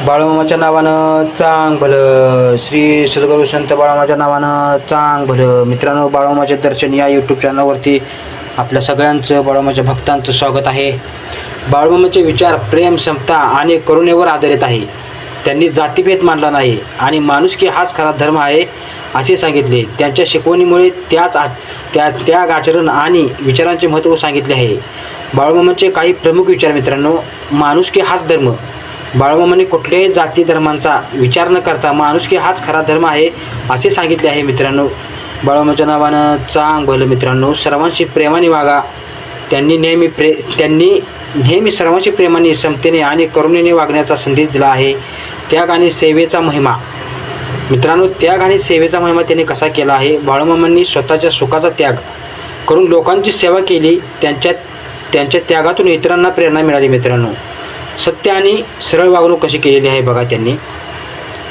बाळूमामाच्या नावानं चांग भलं. श्री सद्गुरू संत बाळूमामाच्या नावानं चांग भलं. मित्रांनो, बाळूमामाचे दर्शन या यूट्यूब चॅनलवरती आपल्या सगळ्यांचं, बाळूमामाच्या भक्तांचं स्वागत आहे. बाळूमामाचे विचार प्रेम, समता आणि करुणेवर आधारित आहे. त्यांनी जातीभेद मानला नाही आणि माणुसकी हाच खरा धर्म आहे असे सांगितले. त्यांच्या शिकवणीमुळे त्याग, आचरण आणि विचारांचे महत्त्व सांगितले आहे. बाळूमामाचे काही प्रमुख विचार. मित्रांनो, माणुसकी हाच धर्म. बाळूमामांनी कुठल्याही जाती धर्मांचा विचार न करता माणुसकी हाच खरा धर्म आहे असे सांगितले आहे. मित्रांनो, बाळूमामाच्या नावानं चांग भलं. मित्रांनो, सर्वांशी प्रेमाने वागा. त्यांनी नेहमी सर्वांशी प्रेमाने, समतेने आणि करुणेने वागण्याचा संदेश दिला आहे. त्याग आणि सेवेचा महिमा. मित्रांनो, त्याग आणि सेवेचा महिमा त्यांनी कसा केला आहे? बाळूमामांनी स्वतःच्या सुखाचा त्याग करून लोकांची सेवा केली. त्यांच्या त्यागातून इतरांना प्रेरणा मिळाली. मित्रांनो, सत्य आणि सरळ वागणूक कशी केलेली आहे बघा त्यांनी.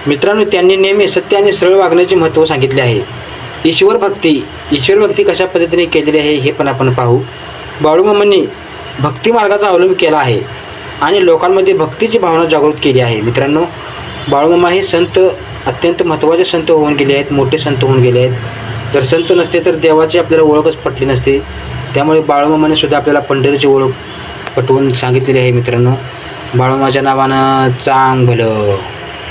मित्रांनो, त्यांनी नेहमी सत्य आणि सरळ वागण्याचे महत्त्व सांगितले आहे. ईश्वर भक्ती कशा पद्धतीने केलेली आहे हे पण आपण पाहू. बाळूमामांनी भक्ती मार्गाचा अवलंब केला आहे आणि लोकांमध्ये भक्तीची भावना जागृत केली आहे. मित्रांनो, बाळूमामा हे संत अत्यंत महत्त्वाचे संत होऊन गेले आहेत, मोठे संत होऊन गेले आहेत. जर संत नसते तर देवाची आपल्याला ओळखच पटली नसते. त्यामुळे बाळूमामाने सुद्धा आपल्याला पंढरीची ओळख पटवून सांगितलेली आहे. मित्रांनो, बाळूमामाच्या नावानं चांग भलं.